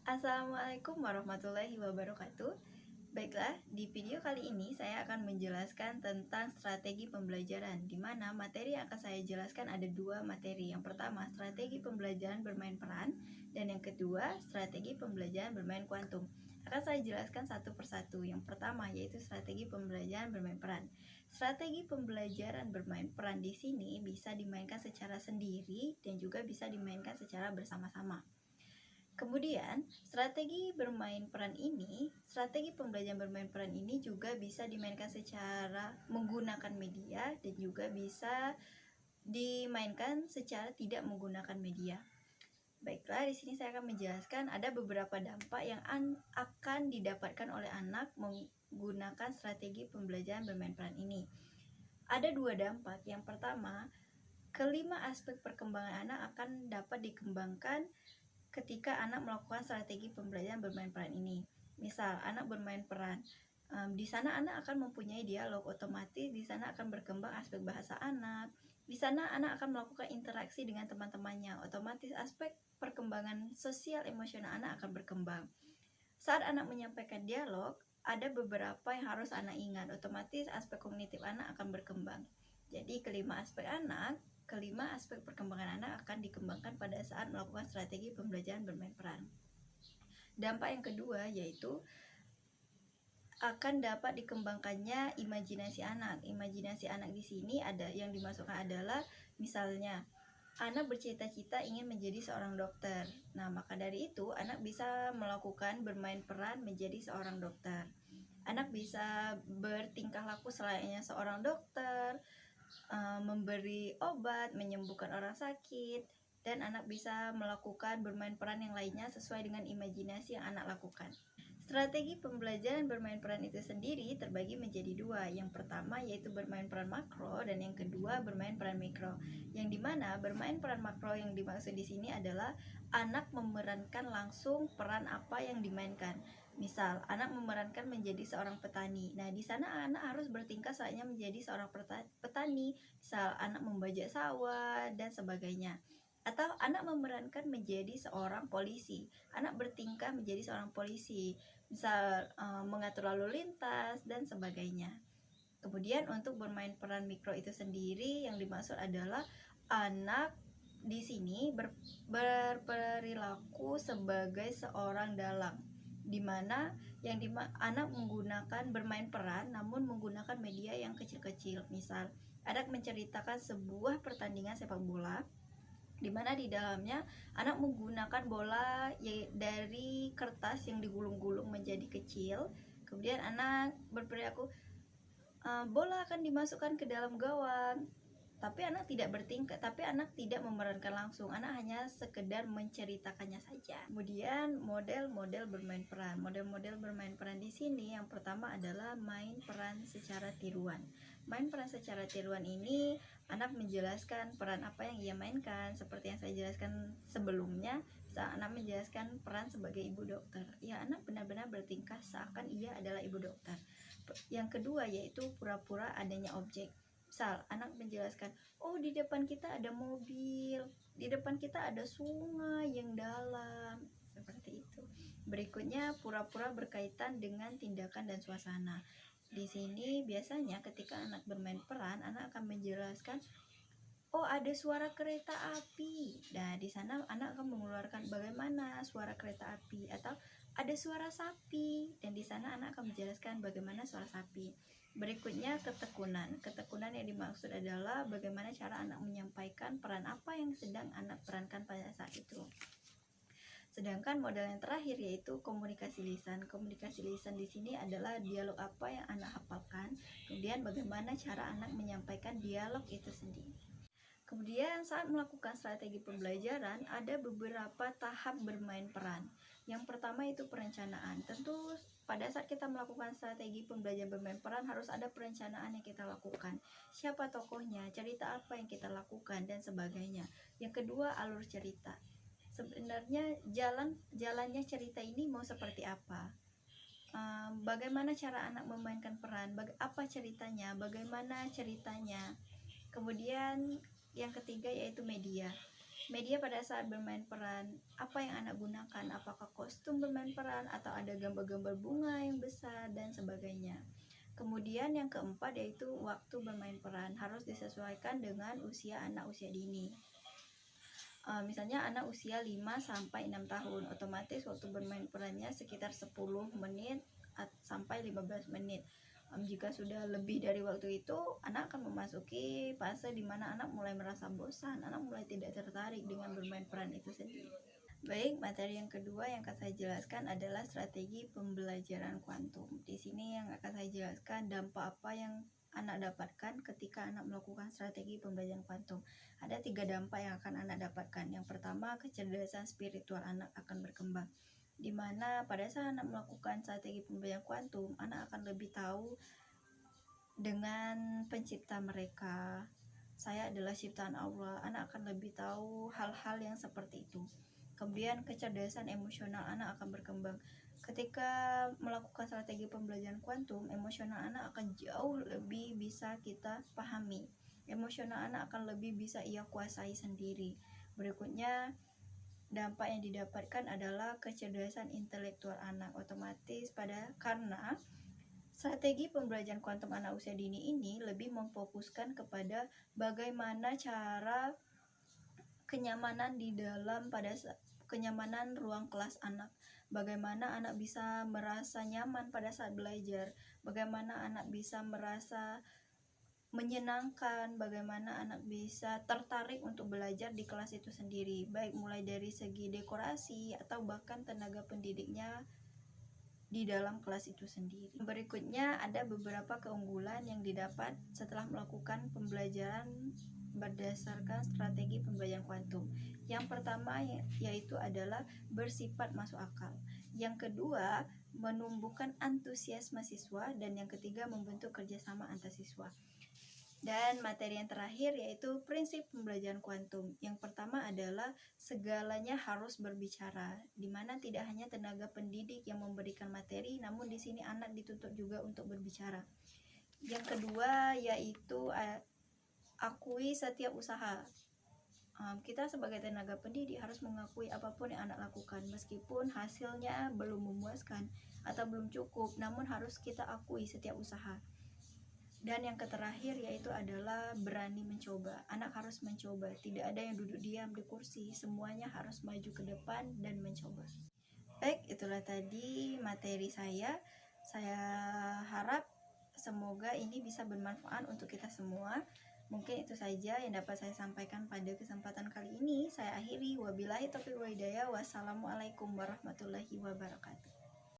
Assalamualaikum warahmatullahi wabarakatuh. Baiklah, di video kali ini saya akan menjelaskan tentang strategi pembelajaran, di mana materi yang akan saya jelaskan ada dua materi. Yang pertama, strategi pembelajaran bermain peran, dan yang kedua, strategi pembelajaran bermain kuantum. Akan saya jelaskan satu persatu. Yang pertama yaitu strategi pembelajaran bermain peran. Strategi pembelajaran bermain peran di sini bisa dimainkan secara sendiri dan juga bisa dimainkan secara bersama-sama. Kemudian, strategi pembelajaran bermain peran ini juga bisa dimainkan secara menggunakan media dan juga bisa dimainkan secara tidak menggunakan media. Baiklah, di sini saya akan menjelaskan ada beberapa dampak yang akan didapatkan oleh anak menggunakan strategi pembelajaran bermain peran ini. Ada dua dampak. Yang pertama, kelima aspek perkembangan anak akan dapat dikembangkan ketika anak melakukan strategi pembelajaran bermain peran ini. Misal, anak bermain peran, di sana anak akan mempunyai dialog otomatis, di sana akan berkembang aspek bahasa anak, di sana anak akan melakukan interaksi dengan teman-temannya, otomatis aspek perkembangan sosial emosional anak akan berkembang. Saat anak menyampaikan dialog, ada beberapa yang harus anak ingat, otomatis aspek kognitif anak akan berkembang. Jadi kelima aspek perkembangan anak akan dikembangkan pada saat melakukan strategi pembelajaran bermain peran. Dampak yang kedua yaitu akan dapat dikembangkannya imajinasi anak. Imajinasi anak di sini ada yang dimasukkan adalah misalnya anak bercita-cita ingin menjadi seorang dokter. Nah, maka dari itu anak bisa melakukan bermain peran menjadi seorang dokter. Anak bisa bertingkah laku selayaknya seorang dokter, memberi obat, menyembuhkan orang sakit, dan anak bisa melakukan bermain peran yang lainnya sesuai dengan imajinasi yang anak lakukan. Strategi pembelajaran bermain peran itu sendiri terbagi menjadi dua. Yang pertama yaitu bermain peran makro dan yang kedua bermain peran mikro. Yang dimana bermain peran makro yang dimaksud di sini adalah anak memerankan langsung peran apa yang dimainkan. Misal, anak memerankan menjadi seorang petani. Nah, di sana anak harus bertingkah sayanya menjadi seorang petani. Misal, anak membajak sawah dan sebagainya. Atau anak memerankan menjadi seorang polisi. Anak bertingkah menjadi seorang polisi. Misal, mengatur lalu lintas dan sebagainya. Kemudian untuk bermain peran mikro itu sendiri yang dimaksud adalah anak di sini berperilaku sebagai seorang dalang, di mana anak menggunakan bermain peran namun menggunakan media yang kecil-kecil. Misal, anak menceritakan sebuah pertandingan sepak bola di mana di dalamnya anak menggunakan bola dari kertas yang digulung-gulung menjadi kecil. Kemudian anak berperilaku bola akan dimasukkan ke dalam gawang, tapi anak tidak memerankan langsung, anak hanya sekedar menceritakannya saja. Kemudian model-model bermain peran. Model-model bermain peran di sini yang pertama adalah main peran secara tiruan. Main peran secara tiruan ini anak menjelaskan peran apa yang ia mainkan, seperti yang saya jelaskan sebelumnya. Saat anak menjelaskan peran sebagai ibu dokter, ya anak benar-benar bertingkah seakan ia adalah ibu dokter. Yang kedua yaitu pura-pura adanya objek. Misal, anak menjelaskan, oh di depan kita ada mobil, di depan kita ada sungai yang dalam, seperti itu. Berikutnya, pura-pura berkaitan dengan tindakan dan suasana. Di sini biasanya ketika anak bermain peran, anak akan menjelaskan, oh ada suara kereta api. Nah, di sana anak akan mengeluarkan bagaimana suara kereta api, atau ada suara sapi, dan di sana anak akan menjelaskan bagaimana suara sapi. Berikutnya ketekunan. Ketekunan yang dimaksud adalah bagaimana cara anak menyampaikan peran apa yang sedang anak perankan pada saat itu. Sedangkan model yang terakhir yaitu komunikasi lisan. Komunikasi lisan di sini adalah dialog apa yang anak hafalkan, kemudian bagaimana cara anak menyampaikan dialog itu sendiri. Kemudian saat melakukan strategi pembelajaran ada beberapa tahap bermain peran. Yang pertama itu perencanaan. Tentu pada saat kita melakukan strategi pembelajaran bermain peran harus ada perencanaan yang kita lakukan. Siapa tokohnya, cerita apa yang kita lakukan, dan sebagainya. Yang kedua, alur cerita. Sebenarnya jalannya cerita ini mau seperti apa? Bagaimana cara anak memainkan peran? Apa ceritanya? Bagaimana ceritanya? Kemudian yang ketiga yaitu media. Media pada saat bermain peran, apa yang anak gunakan, apakah kostum bermain peran atau ada gambar-gambar bunga yang besar dan sebagainya. Kemudian yang keempat yaitu waktu bermain peran, harus disesuaikan dengan usia anak usia dini. Misalnya anak usia 5-6 tahun, otomatis waktu bermain perannya sekitar 10 menit sampai 15 menit. Jika sudah lebih dari waktu itu, anak akan memasuki fase di mana anak mulai merasa bosan, anak mulai tidak tertarik dengan bermain peran itu sendiri. Baik, materi yang kedua yang akan saya jelaskan adalah strategi pembelajaran kuantum. Di sini yang akan saya jelaskan dampak apa yang anak dapatkan ketika anak melakukan strategi pembelajaran kuantum. Ada 3 dampak yang akan anak dapatkan. Yang pertama, kecerdasan spiritual anak akan berkembang. Di mana pada saat anak melakukan strategi pembelajaran kuantum, anak akan lebih tahu dengan pencipta mereka. Saya adalah ciptaan Allah. Anak akan lebih tahu hal-hal yang seperti itu. Kemudian kecerdasan emosional anak akan berkembang. Ketika melakukan strategi pembelajaran kuantum, emosional anak akan jauh lebih bisa kita pahami. Emosional anak akan lebih bisa ia kuasai sendiri. Berikutnya, dampak yang didapatkan adalah kecerdasan intelektual anak. Otomatis karena strategi pembelajaran kuantum anak usia dini ini lebih memfokuskan kepada bagaimana cara kenyamanan di dalam kenyamanan ruang kelas anak. Bagaimana anak bisa merasa nyaman pada saat belajar, bagaimana anak bisa merasa menyenangkan, bagaimana anak bisa tertarik untuk belajar di kelas itu sendiri, baik mulai dari segi dekorasi atau bahkan tenaga pendidiknya di dalam kelas itu sendiri. Berikutnya ada beberapa keunggulan yang didapat setelah melakukan pembelajaran berdasarkan strategi pembelajaran kuantum. Yang pertama yaitu adalah bersifat masuk akal. Yang kedua, menumbuhkan antusiasme siswa, dan yang ketiga membentuk kerjasama antar siswa. Dan materi yang terakhir yaitu prinsip pembelajaran kuantum. Yang pertama adalah segalanya harus berbicara, di mana tidak hanya tenaga pendidik yang memberikan materi, namun di sini anak dituntut juga untuk berbicara. Yang kedua yaitu akui setiap usaha. Kita sebagai tenaga pendidik harus mengakui apapun yang anak lakukan, meskipun hasilnya belum memuaskan atau belum cukup, namun harus kita akui setiap usaha. Dan yang terakhir yaitu adalah berani mencoba. Anak harus mencoba, tidak ada yang duduk diam di kursi, semuanya harus maju ke depan dan mencoba. Baik, itulah tadi materi saya. Saya harap semoga ini bisa bermanfaat untuk kita semua. Mungkin itu saja yang dapat saya sampaikan pada kesempatan kali ini. Saya akhiri, wabillahi taufiq wal hidayah. Wassalamualaikum warahmatullahi wabarakatuh.